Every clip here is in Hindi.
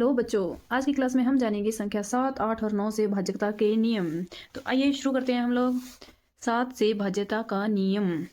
हेलो बच्चों, आज की क्लास में हम जानेंगे संख्या 7, 8 और 9 से भाज्यता के नियम। तो आइए शुरू करते हैं हम लोग। 7 से भाज्यता का नियम।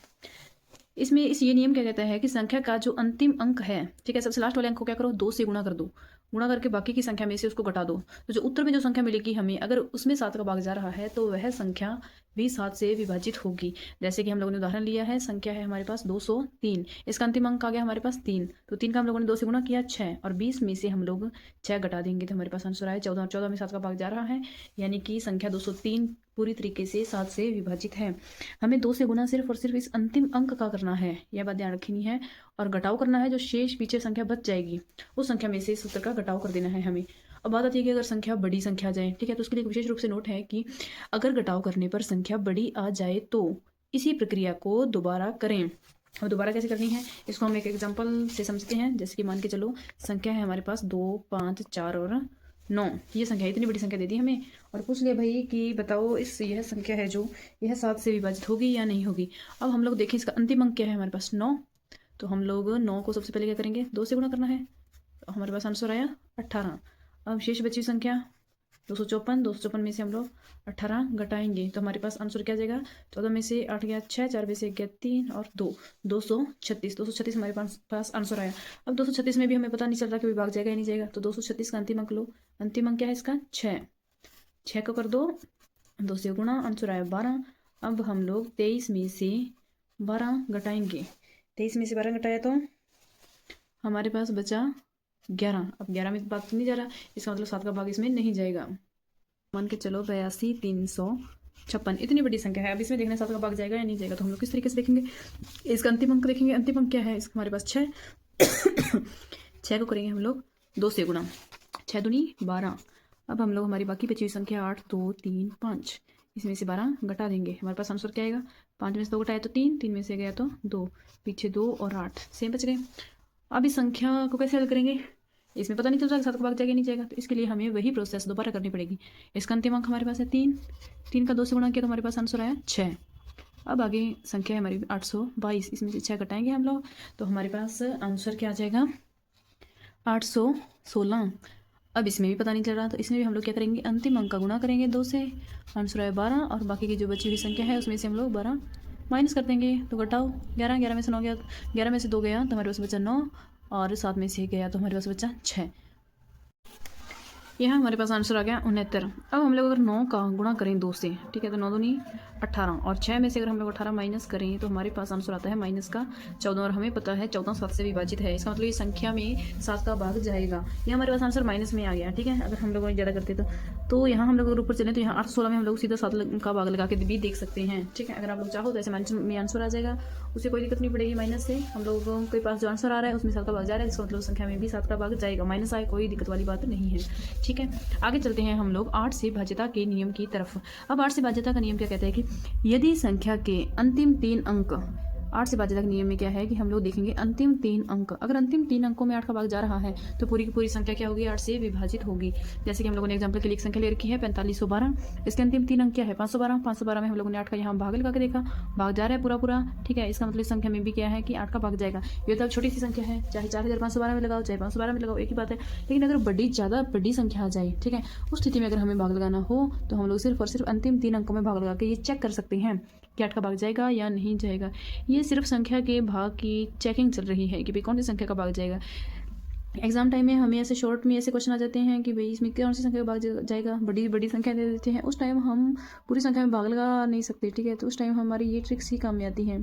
इसमें ये नियम क्या कहता है कि संख्या का जो अंतिम अंक है, ठीक है, सबसे लास्ट वाले अंक को क्या करो, 2 से गुणा कर दो। गुणा करके बाकी की संख्या में से उसको घटा दो। तो जो उत्तर में जो संख्या मिलेगी हमें, अगर उसमें 7 का भाग जा रहा है तो वह संख्या भी 7 से विभाजित होगी। जैसे कि हम लोगों ने उदाहरण लिया है, संख्या है हमारे पास 203। इसका अंतिम अंक आ गया हमारे पास 3। तो 3 का हम लोगों ने 2 से गुणा किया 6, और 20 में से हम लोग 6 घटा देंगे तो हमारे पास आंसर आया 14। 14 में 7 का भाग जा रहा है, यानी कि संख्या 203 पूरी तरीके से 7 से विभाजित है। हमें 2 से गुना सिर्फ और सिर्फ इस अंतिम अंक का करना है, यह बात ध्यान रखनी है। और घटाव करना है, जो शेष पीछे संख्या बच जाएगी उस संख्या में से इस उत्तर का घटाव कर देना है हमें। अब बात आती है कि अगर संख्या बड़ी संख्या आ जाए, ठीक है, तो उसके लिए एक विशेष रूप से नोट है कि अगर घटाव करने पर संख्या बड़ी आ जाए तो इसी प्रक्रिया को दोबारा करें। अब दोबारा कैसे करनी है, इसको हम एक एग्जाम्पल से समझते हैं। जैसे कि मान के चलो, संख्या है हमारे पास 2, 5, 4 और 9। ये संख्या, इतनी बड़ी संख्या दे दी हमें और पूछ लिया भाई कि बताओ यह संख्या है जो यह 7 से विभाजित होगी या नहीं होगी। अब हम लोग देखें इसका अंतिम अंक क्या है हमारे पास 9। तो हम लोग 9 को सबसे पहले क्या करेंगे, 2 से गुणा करना है। तो हमारे पास आंसर आया 18। अब शेष बची संख्या 254। 254 में से हम लोग 18 घटाएंगे तो हमारे पास आंसर क्या आ जाएगा, 14 में से 8 गया 6, 4 में से 1 गया 3 और 2, 236। 236 हमारे पास आंसर आया। अब 236 में भी हमें पता नहीं चल रहा कि विभाग जाएगा या नहीं जाएगा। तो 236 का अंतिम अंक लो। अंतिम अंक क्या है इसका 6। 6 को कर दो 2 से गुणा, आंसर आया 12। अब हम लोग 23 में से 12 घटाएंगे। 23 में से 12 घटाया तो हमारे पास बचा 11। अब 11 में भाग तो नहीं जा रहा, इसका मतलब 7 का भाग इसमें नहीं जाएगा। मान के चलो 82, 356 इतनी बड़ी संख्या है। अब इसमें देखना 7 का भाग जाएगा या नहीं जाएगा। तो हम लोग किस तरीके से देखेंगे, इसका अंतिम अंक देखेंगे। अंतिम अंक क्या है इसका, हमारे पास 6। 6 को करेंगे हम लोग 2 से गुणा, 6 दूनी 12। अब हम लोग हमारी बाकी बची हुई संख्या 8, 2, 3, 5, इसमें से 12 घटा देंगे। हमारे पास आंसर क्या आएगा, 5 में से 2 घटाया तो 3, 3 में से गया तो 2, पीछे 2 और 8 सेम बच गए। अब इस संख्या को कैसे हल करेंगे, इसमें पता नहीं चल रहा 7 का भाग जाएगा नहीं जाएगा। तो इसके लिए हमें वही प्रोसेस दोबारा करनी पड़ेगी। इसका अंतिम अंक हमारे पास है 3। 3 का 2 से गुणा किया तो हमारे पास आंसर आया 6। अब आगे संख्या है हमारी 822, इसमें से 6 घटाएंगे हम लोग तो हमारे पास आंसर क्या आ जाएगा 816। अब इसमें भी पता नहीं चल रहा, तो इसमें भी हम लोग क्या करेंगे, अंतिम अंक का गुणा करेंगे 2 से, आंसर आया 12। और बाकी की जो बची हुई संख्या है उसमें से हम लोग 12 माइनस कर देंगे तो घटाओ 11। 11 में से 9 गया, 11 में से 2 गया तो हमारे पास बचा 9, और 7 में से गया तो हमारे पास बचा 6। यहाँ हमारे पास आंसर आ गया 69। अब हम लोग अगर 9 का गुणा करें 2 से, ठीक है, तो 9 दूनी 18, और 6 में से अगर हम लोग 18 माइनस करें तो हमारे पास आंसर आता है माइनस का 14। और हमें पता है 14 7 से विभाजित है, इसका मतलब ये संख्या में 7 का भाग जाएगा। ये हमारे पास आंसर माइनस में आ गया, ठीक है। अगर हम लोग ज़्यादा करते तो यहाँ हम लोग अगर ऊपर चलें तो यहाँ 816 में हम लोग सीधा 7 का भाग लगा के भी देख सकते हैं, ठीक है। अगर आप लोग चाहो तो ऐसे माइनस में आंसर आ जाएगा, उससे कोई दिक्कत नहीं पड़ेगी। माइनस से हम लोगों के पास जो आंसर आ रहा है उसमें 7 का भाग जा रहा है, इसका मतलब संख्या में भी 7 का भाग जाएगा। माइनस आए कोई दिक्कत वाली बात नहीं है, ठीक है। आगे चलते हैं हम लोग 8 से भाज्यता के नियम की तरफ। अब 8 से भाज्यता का नियम क्या कहता है कि यदि संख्या के अंतिम 3 अंक, 8 से भाज्यता के नियम में क्या है कि हम लोग देखेंगे अंतिम 3 अंक, अगर अंतिम 3 अंकों में 8 का भाग जा रहा है तो पूरी की पूरी संख्या क्या होगी, 8 से विभाजित होगी। जैसे कि हम लोगों ने एग्जाम्पल के लिए एक संख्या ले रखी है 4512। इसके अंतिम 3 अंक क्या है 512। 512 में हम लोगों ने 8 का यहाँ भाग लगा के देखा, भाग जा रहा है पूरा पूरा, ठीक है। इसका मतलब संख्या में भी क्या है कि 8 का भाग जाएगा। ये तो अब छोटी सी संख्या है, चाहे 4512 में लगाओ चाहे 512 में लगाओ, एक ही बात है। लेकिन अगर ज़्यादा बड़ी संख्या आ जाए, ठीक है, उस स्थिति में अगर हमें भाग लगाना हो तो हम लोग सिर्फ और सिर्फ अंतिम 3 अंकों में भाग लगा के ये चेक कर सकते हैं कि 8 का भाग जाएगा या नहीं जाएगा। ये सिर्फ संख्या के भाग की चेकिंग चल रही है कि भाई कौन सी संख्या का भाग जाएगा। एग्जाम टाइम में हमें ऐसे शॉर्ट में ऐसे क्वेश्चन आ जाते हैं कि भाई इसमें कौन सी संख्या का भाग जाएगा, बड़ी बड़ी संख्या दे देते हैं, उस टाइम हम पूरी संख्या में भाग लगा नहीं सकते, ठीक है। तो उस टाइम हमारी ये ट्रिक्स ही काम में आती हैं,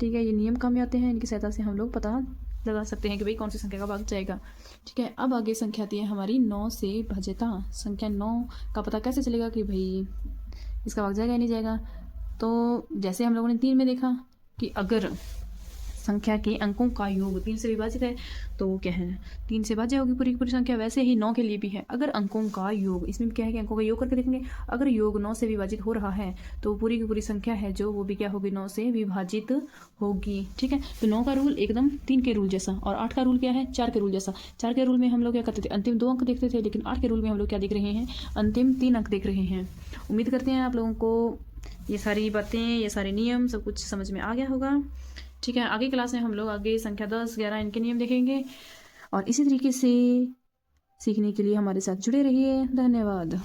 ठीक है, ये नियम काम में आते हैं, इनकी सहायता से हम लोग पता लगा सकते हैं कि भाई कौन सी संख्या का भाग जाएगा, ठीक है। अब आगे संख्या आती है हमारी 9 से भाज्यता। संख्या 9 का पता कैसे चलेगा कि भाई इसका भाग जाएगा या नहीं जाएगा। तो जैसे हम लोगों ने 3 में देखा कि अगर संख्या के अंकों का योग 3 से विभाजित है तो क्या है 3 से भाज्य होगी पूरी की पूरी संख्या। वैसे ही 9 के लिए भी है, अगर अंकों का योग, इसमें भी क्या है कि अंकों का योग करके देखेंगे, अगर योग 9 से विभाजित हो रहा है तो पूरी की पूरी संख्या है जो वो भी क्या होगी 9 से विभाजित होगी, ठीक है। तो 9 का रूल एकदम 3 के रूल जैसा, और 8 का रूल क्या है 4 के रूल जैसा। 4 के रूल में हम लोग क्या करते थे, अंतिम 2 अंक देखते थे, लेकिन 8 के रूल में हम लोग क्या देख रहे हैं, अंतिम 3 अंक देख रहे हैं। उम्मीद करते हैं आप लोगों को ये सारी बातें, ये सारे नियम सब कुछ समझ में आ गया होगा, ठीक है। आगे क्लास में हम लोग आगे संख्या 10, 11 इनके नियम देखेंगे, और इसी तरीके से सीखने के लिए हमारे साथ जुड़े रहिए। धन्यवाद।